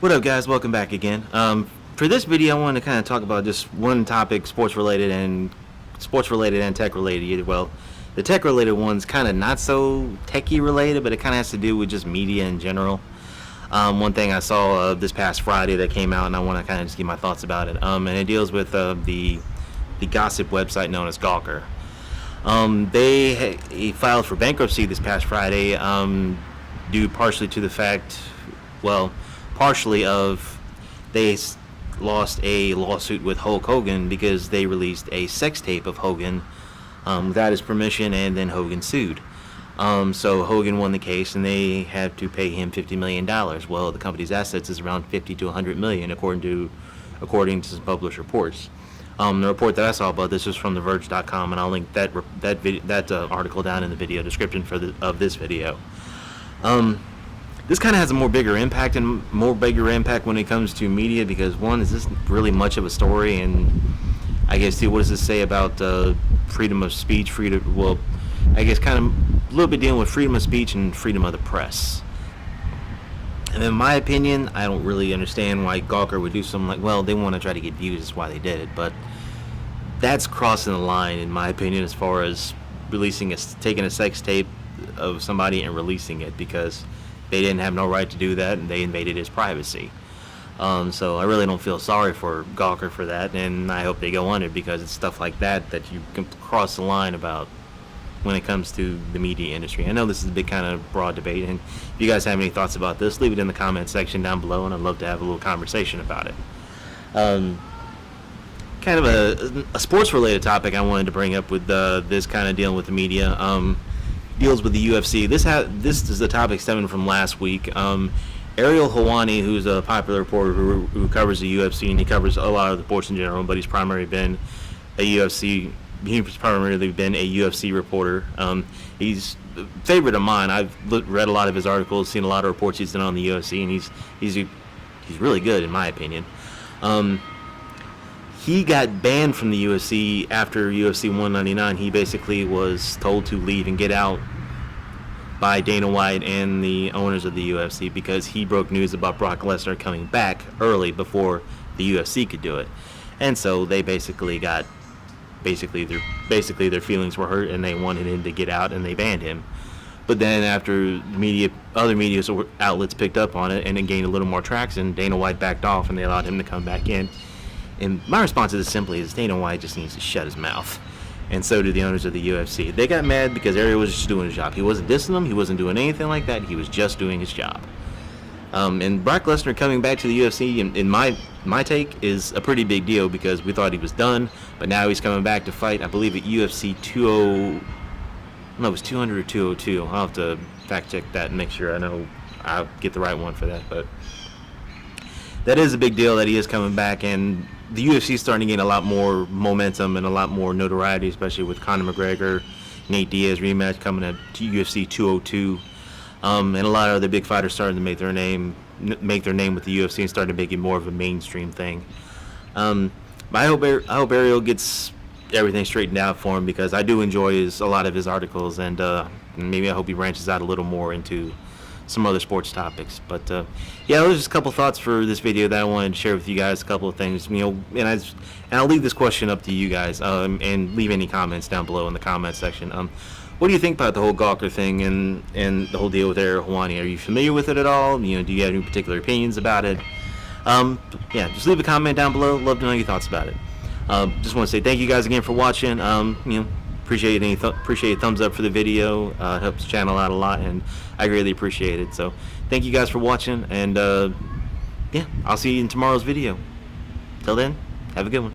What up, guys? Welcome back again. For this video, I want to kind of talk about just one topic, sports related and tech related. Well, the tech related one's kind of not so techie related, but it kind of has to do with just media in general. One thing I saw this past Friday that came out, and I want to kind of just give my thoughts about it. And it deals with the gossip website known as Gawker. They filed for bankruptcy this past Friday, due partially to the fact, partially of they lost a lawsuit with Hulk Hogan because they released a sex tape of Hogan without his permission, and then Hogan sued. So Hogan won the case, and they had to pay him $50 million. Well, the company's assets is around $50 to $100 million, according to some published reports. The report that I saw about this was from TheVerge.com, and I'll link that article down in the video description of this video. This kind of has a more bigger impact when it comes to media, because one, is this really much of a story, and I guess too, what does this say about freedom of speech, I guess kind of a little bit dealing with freedom of speech and freedom of the press. And in my opinion, I don't really understand why Gawker would do something like, well, they want to try to get views, that's why they did it, but that's crossing the line, in my opinion, as far as taking a sex tape of somebody and releasing it, because they didn't have no right to do that, and they invaded his privacy. So I really don't feel sorry for Gawker for that, and I hope they go under, because it's stuff like that you can cross the line about when it comes to the media industry. I know this is a big kind of broad debate, and if you guys have any thoughts about this, leave it in the comment section down below, and I'd love to have a little conversation about it. Kind of a sports related topic I wanted to bring up with this kind of dealing with the media. Deals with the UFC. This is the topic stemming from last week. Ariel Helwani, who's a popular reporter who covers the UFC, and he covers a lot of the sports in general, but he's primarily been a UFC reporter. He's a favorite of mine. I've read a lot of his articles, seen a lot of reports he's done on the UFC, and he's really good in my opinion. He got banned from the UFC after UFC 199. He basically was told to leave and get out by Dana White and the owners of the UFC, because he broke news about Brock Lesnar coming back early before the UFC could do it. And so they their feelings were hurt, and they wanted him to get out, and they banned him. But then after other media outlets picked up on it and it gained a little more traction, Dana White backed off, and they allowed him to come back in. And my response to this simply is Dana White just needs to shut his mouth. And so do the owners of the UFC. They got mad because Ariel was just doing his job. He wasn't dissing them. He wasn't doing anything like that. He was just doing his job. And Brock Lesnar coming back to the UFC, in my take, is a pretty big deal, because we thought he was done, but now he's coming back to fight, I believe, at UFC 200 or 202. I'll have to fact check that and make sure I'll get the right one for that. But that is a big deal that he is coming back, and the UFC is starting to gain a lot more momentum and a lot more notoriety, especially with Conor McGregor, Nate Diaz rematch coming at UFC 202. And a lot of other big fighters starting to make their name with the UFC and starting to make it more of a mainstream thing. But I hope Ariel gets everything straightened out for him, because I do enjoy a lot of his articles, and maybe I hope he branches out a little more into some other sports topics. But yeah, those are just a couple thoughts for this video that I wanted to share with you guys. A couple of things, and I'll leave this question up to you guys, and leave any comments down below in the comment section. What do you think about the whole Gawker thing and the whole deal with Ariel Helwani? Are you familiar with it at all? Do you have any particular opinions about it? Yeah, just leave a comment down below. Love to know your thoughts about it. Just want to say thank you guys again for watching. Appreciate a thumbs up for the video. It helps the channel out a lot, and I greatly appreciate it. So thank you guys for watching, and yeah, I'll see you in tomorrow's video. Till then, have a good one.